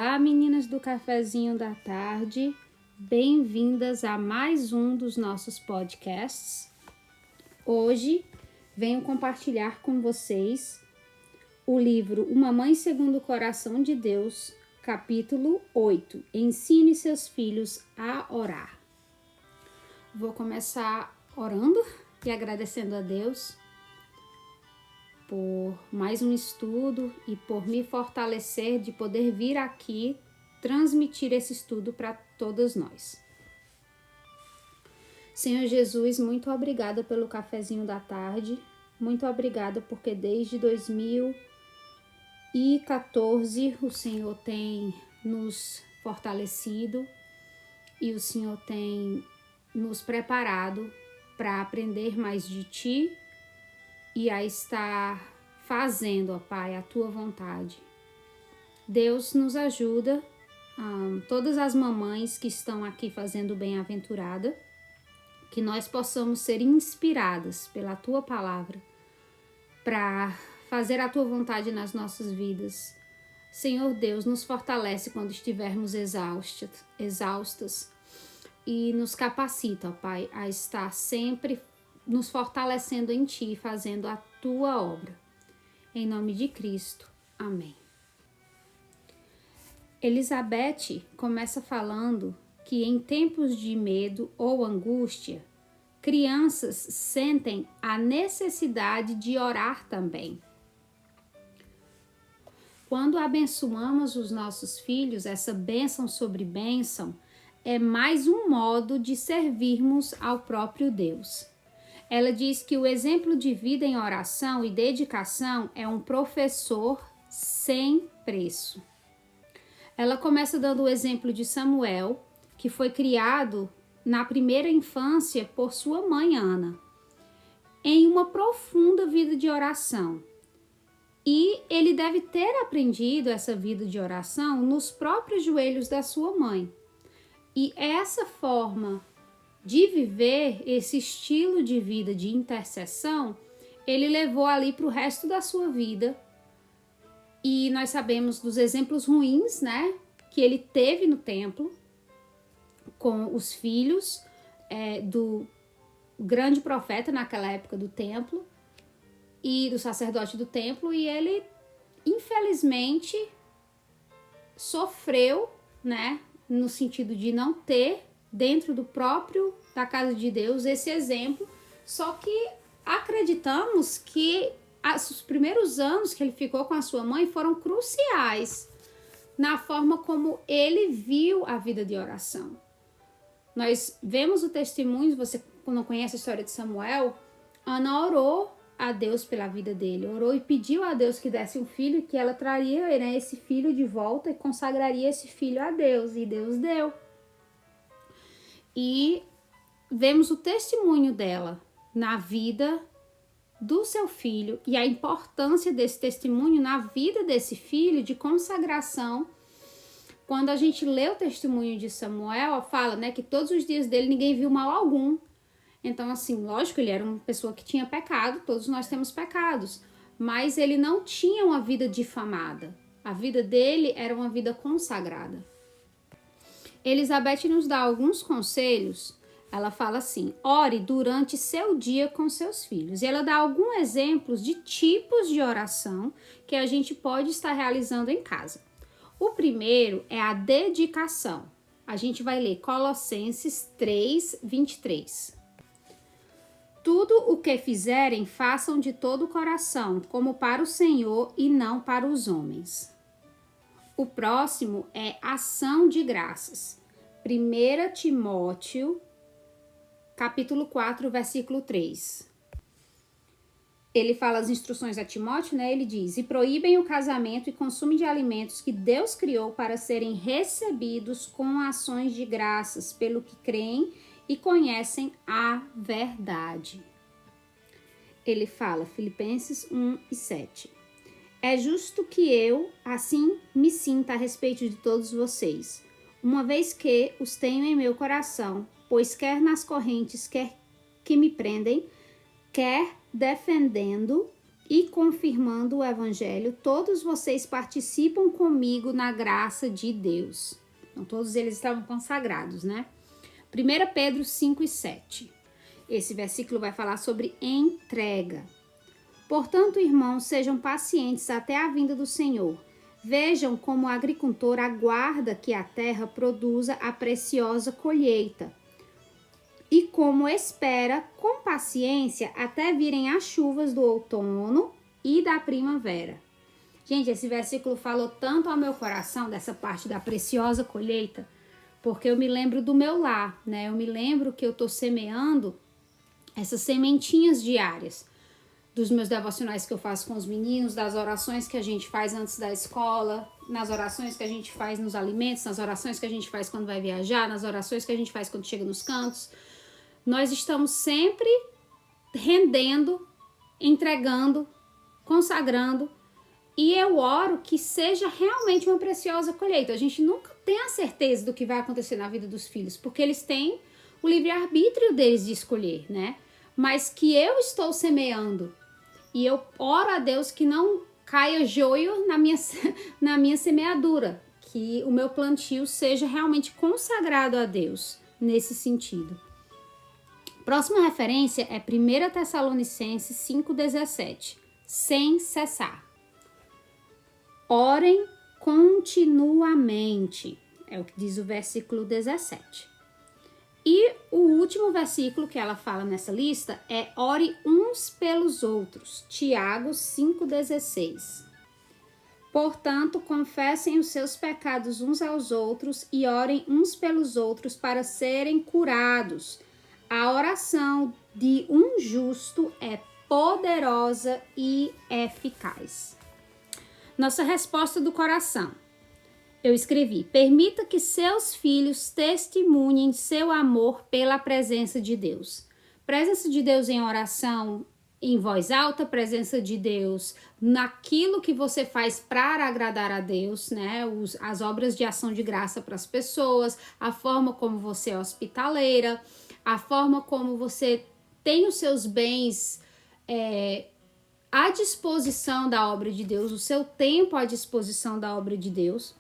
Olá, meninas do cafezinho da tarde, bem-vindas a mais um dos nossos podcasts. Hoje venho compartilhar com vocês o livro Uma Mãe Segundo o Coração de Deus, capítulo 8, Ensine seus filhos a orar. Vou começar orando e agradecendo a Deus por mais um estudo e por me fortalecer de poder vir aqui transmitir esse estudo para todas nós. Senhor Jesus, muito obrigada pelo cafezinho da tarde, muito obrigada porque desde 2014 o Senhor tem nos fortalecido e o Senhor tem nos preparado para aprender mais de Ti e a estar fazendo, ó Pai, a Tua vontade. Deus nos ajuda, todas as mamães que estão aqui fazendo bem-aventurada, que nós possamos ser inspiradas pela Tua palavra para fazer a Tua vontade nas nossas vidas. Senhor Deus, nos fortalece quando estivermos exaustas e nos capacita, ó Pai, a estar sempre nos fortalecendo em Ti, fazendo a Tua obra. Em nome de Cristo. Amém. Elizabeth começa falando que em tempos de medo ou angústia, crianças sentem a necessidade de orar também. Quando abençoamos os nossos filhos, essa bênção sobre bênção é mais um modo de servirmos ao próprio Deus. Ela diz que o exemplo de vida em oração e dedicação é um professor sem preço. Ela começa dando o exemplo de Samuel, que foi criado na primeira infância por sua mãe Ana, em uma profunda vida de oração. E ele deve ter aprendido essa vida de oração nos próprios joelhos da sua mãe. E essa forma de viver, esse estilo de vida de intercessão, ele levou ali para o resto da sua vida. E nós sabemos dos exemplos ruins, né, que ele teve no templo, com os filhos do grande profeta naquela época do templo, e do sacerdote do templo, e ele, infelizmente, sofreu, né, no sentido de não ter dentro da casa de Deus esse exemplo, só que acreditamos que os primeiros anos que ele ficou com a sua mãe foram cruciais na forma como ele viu a vida de oração. Nós vemos o testemunho, você não conhece a história de Samuel, Ana orou a Deus pela vida dele, orou e pediu a Deus que desse um filho, que ela traria, né, esse filho de volta e consagraria esse filho a Deus, e Deus deu. E vemos o testemunho dela na vida do seu filho e a importância desse testemunho na vida desse filho de consagração. Quando a gente lê o testemunho de Samuel, fala, né, que todos os dias dele ninguém viu mal algum. Então, assim, lógico, ele era uma pessoa que tinha pecado, todos nós temos pecados, mas ele não tinha uma vida difamada. A vida dele era uma vida consagrada. Elizabeth nos dá alguns conselhos. Ela fala assim: ore durante seu dia com seus filhos. E ela dá alguns exemplos de tipos de oração que a gente pode estar realizando em casa. O primeiro é a dedicação. A gente vai ler Colossenses 3, 23. Tudo o que fizerem, façam de todo o coração, como para o Senhor e não para os homens. O próximo é ação de graças. 1 Timóteo, capítulo 4, versículo 3. Ele fala as instruções a Timóteo, né? Ele diz: e proíbem o casamento e consumo de alimentos que Deus criou para serem recebidos com ações de graças pelo que creem e conhecem a verdade. Ele fala, Filipenses 1 e 7. É justo que eu, assim, me sinta a respeito de todos vocês, uma vez que os tenho em meu coração, pois quer nas correntes quer que me prendem, quer defendendo e confirmando o evangelho, todos vocês participam comigo na graça de Deus. Então, todos eles estavam consagrados, né? 1 Pedro 5 e 7. Esse versículo vai falar sobre entrega. Portanto, irmãos, sejam pacientes até a vinda do Senhor. Vejam como o agricultor aguarda que a terra produza a preciosa colheita e como espera com paciência até virem as chuvas do outono e da primavera. Gente, esse versículo falou tanto ao meu coração dessa parte da preciosa colheita, porque eu me lembro do meu lar, né? Eu me lembro que eu tô semeando essas sementinhas diárias dos meus devocionais que eu faço com os meninos, das orações que a gente faz antes da escola, nas orações que a gente faz nos alimentos, nas orações que a gente faz quando vai viajar, nas orações que a gente faz quando chega nos cantos. Nós estamos sempre rendendo, entregando, consagrando, e eu oro que seja realmente uma preciosa colheita. A gente nunca tem a certeza do que vai acontecer na vida dos filhos, porque eles têm o livre-arbítrio deles de escolher, né? Mas que eu estou semeando, e eu oro a Deus que não caia joio na minha semeadura, que o meu plantio seja realmente consagrado a Deus nesse sentido. Próxima referência é 1 Tessalonicenses 5,17. Sem cessar. Orem continuamente. É o que diz o versículo 17. E o último versículo que ela fala nessa lista é ore uns pelos outros. Tiago 5,16. Portanto, confessem os seus pecados uns aos outros e orem uns pelos outros para serem curados. A oração de um justo é poderosa e eficaz. Nossa resposta do coração. Eu escrevi: permita que seus filhos testemunhem seu amor pela presença de Deus. Presença de Deus em oração, em voz alta, presença de Deus naquilo que você faz para agradar a Deus, né? As obras de ação de graça para as pessoas, a forma como você é hospitaleira, a forma como você tem os seus bens à disposição da obra de Deus, o seu tempo à disposição da obra de Deus,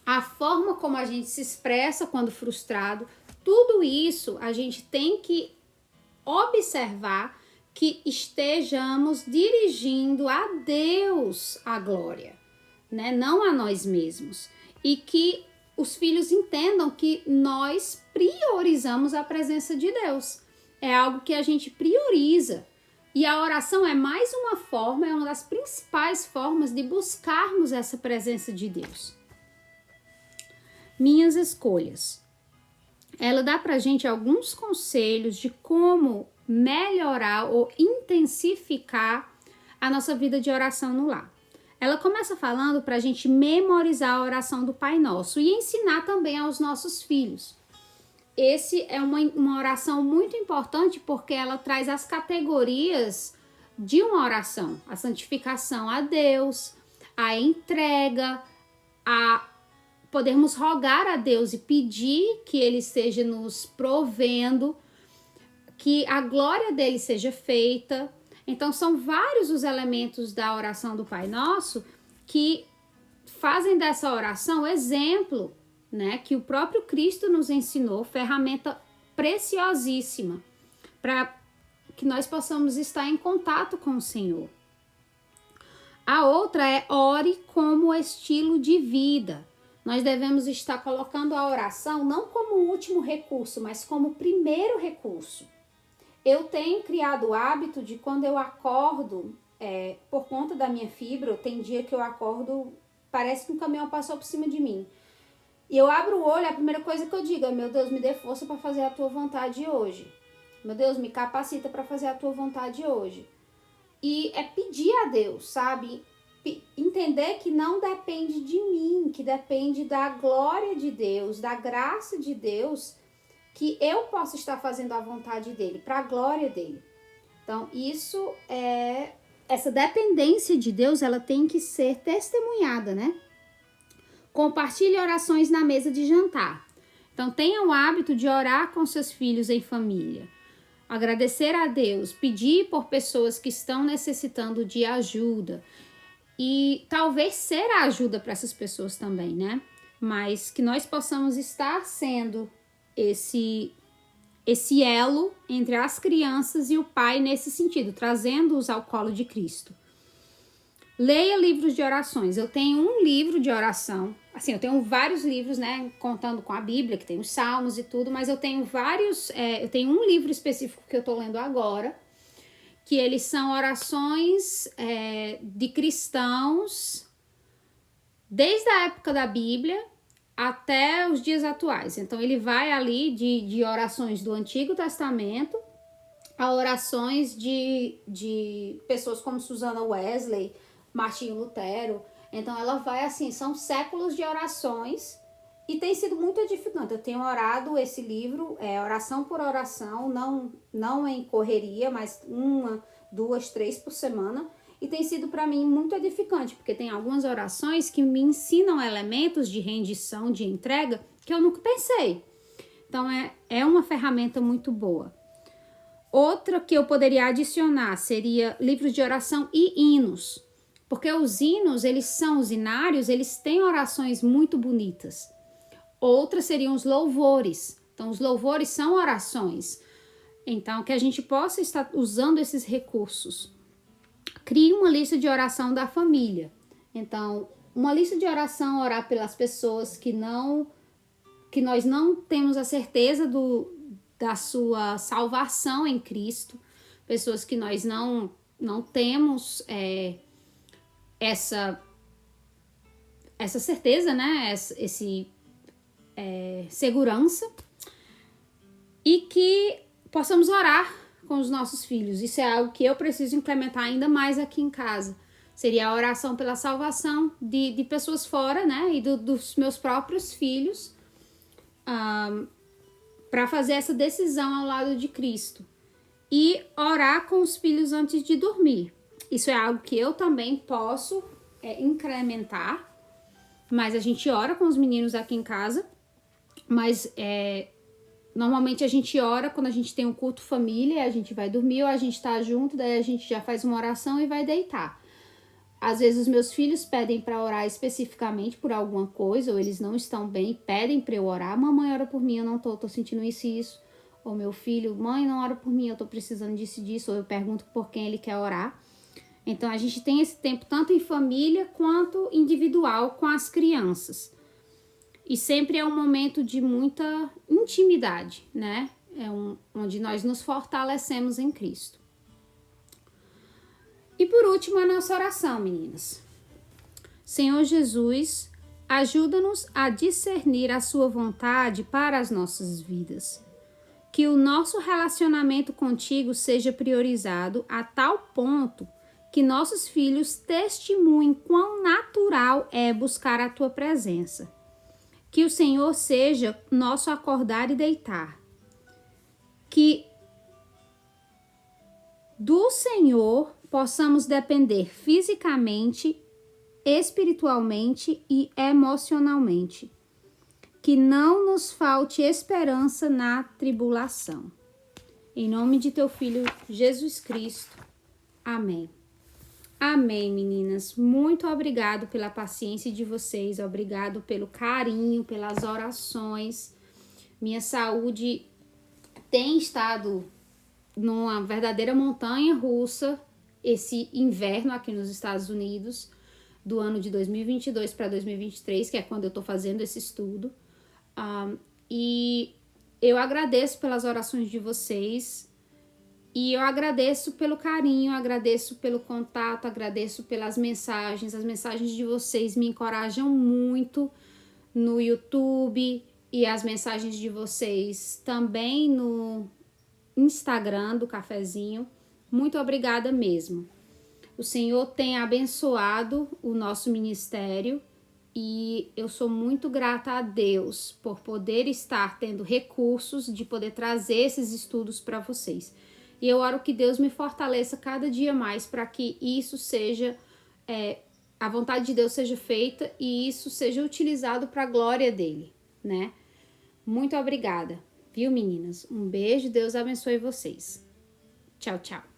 a forma como a gente se expressa quando frustrado, tudo isso a gente tem que observar que estejamos dirigindo a Deus a glória, né? Não a nós mesmos. E que os filhos entendam que nós priorizamos a presença de Deus. É algo que a gente prioriza. E a oração é mais uma forma, é uma das principais formas de buscarmos essa presença de Deus. Minhas escolhas. Ela dá pra gente alguns conselhos de como melhorar ou intensificar a nossa vida de oração no lar. Ela começa falando pra gente memorizar a oração do Pai Nosso e ensinar também aos nossos filhos. Esse é uma oração muito importante porque ela traz as categorias de uma oração. A santificação a Deus, a entrega, a podermos rogar a Deus e pedir que Ele esteja nos provendo, que a glória dele seja feita. Então, são vários os elementos da oração do Pai Nosso que fazem dessa oração exemplo, né? Que o próprio Cristo nos ensinou, ferramenta preciosíssima para que nós possamos estar em contato com o Senhor. A outra é ore como estilo de vida. Nós devemos estar colocando a oração não como último recurso, mas como primeiro recurso. Eu tenho criado o hábito de quando eu acordo, por conta da minha fibra, tem dia que eu acordo, parece que um caminhão passou por cima de mim. E eu abro o olho, a primeira coisa que eu digo é: meu Deus, me dê força para fazer a tua vontade hoje. Meu Deus, me capacita para fazer a tua vontade hoje. E é pedir a Deus, sabe? Entender que não depende de mim, que depende da glória de Deus, da graça de Deus, que eu possa estar fazendo a vontade dele, para a glória dele. Então, essa dependência de Deus, ela tem que ser testemunhada, né? Compartilhe orações na mesa de jantar. Então, tenha o hábito de orar com seus filhos em família. agradecer a Deus, pedir por pessoas que estão necessitando de ajuda e talvez ser a ajuda para essas pessoas também, né? Mas que nós possamos estar sendo esse elo entre as crianças e o pai nesse sentido, trazendo-os ao colo de Cristo. Leia livros de orações. Eu tenho um livro de oração. Assim, eu tenho vários livros, né? Contando com a Bíblia, que tem os Salmos e tudo, mas eu tenho vários. Eu tenho um livro específico que eu tô lendo agora, que eles são orações de cristãos desde a época da Bíblia até os dias atuais. Então, ele vai ali de orações do Antigo Testamento a orações de pessoas como Susana Wesley, Martinho Lutero. Então ela vai assim, são séculos de orações e tem sido muito edificante. Eu tenho orado esse livro, oração por oração, não em correria, mas 1, 2, 3 por semana. E tem sido para mim muito edificante, porque tem algumas orações que me ensinam elementos de rendição, de entrega, que eu nunca pensei. Então é uma ferramenta muito boa. Outra que eu poderia adicionar seria livros de oração e hinos. Porque os hinos, eles são os hinários, eles têm orações muito bonitas. Outras seriam os louvores. Então, os louvores são orações. Então, que a gente possa estar usando esses recursos. Crie uma lista de oração da família. Então, uma lista de oração, orar pelas pessoas que nós não temos a certeza da sua salvação em Cristo. Pessoas que nós não temos essa certeza, né? Segurança. E que possamos orar com os nossos filhos. Isso é algo que eu preciso implementar ainda mais aqui em casa. Seria a oração pela salvação de pessoas fora, né? E dos meus próprios filhos, para fazer essa decisão ao lado de Cristo. E orar com os filhos antes de dormir. Isso é algo que eu também posso incrementar. Mas a gente ora com os meninos aqui em casa. Mas normalmente a gente ora quando a gente tem um culto família, a gente vai dormir ou a gente tá junto, daí a gente já faz uma oração e vai deitar. Às vezes os meus filhos pedem para orar especificamente por alguma coisa, ou eles não estão bem e pedem para eu orar. Mamãe, ora por mim, eu não tô sentindo isso e isso. Ou meu filho, mãe, não ora por mim, eu tô precisando disso e disso. Ou eu pergunto por quem ele quer orar. Então a gente tem esse tempo tanto em família quanto individual com as crianças. E sempre é um momento de muita intimidade, né? Onde nós nos fortalecemos em Cristo. E por último, a nossa oração, meninas. Senhor Jesus, ajuda-nos a discernir a sua vontade para as nossas vidas. Que o nosso relacionamento contigo seja priorizado a tal ponto que nossos filhos testemunhem quão natural é buscar a tua presença. Que o Senhor seja nosso acordar e deitar. Que do Senhor possamos depender fisicamente, espiritualmente e emocionalmente. Que não nos falte esperança na tribulação. Em nome de teu Filho Jesus Cristo. Amém. Amém, meninas. Muito obrigado pela paciência de vocês. Obrigado pelo carinho, pelas orações. Minha saúde tem estado numa verdadeira montanha russa esse inverno aqui nos Estados Unidos, do ano de 2022 para 2023, que é quando eu estou fazendo esse estudo. E eu agradeço pelas orações de vocês. E eu agradeço pelo carinho, agradeço pelo contato, agradeço pelas mensagens. As mensagens de vocês me encorajam muito no YouTube e as mensagens de vocês também no Instagram do Cafezinho. Muito obrigada mesmo. O Senhor tem abençoado o nosso ministério e eu sou muito grata a Deus por poder estar tendo recursos de poder trazer esses estudos para vocês. E eu oro que Deus me fortaleça cada dia mais para que isso seja, a vontade de Deus seja feita e isso seja utilizado para a glória dele, né? Muito obrigada, viu, meninas? Um beijo, Deus abençoe vocês. Tchau, tchau.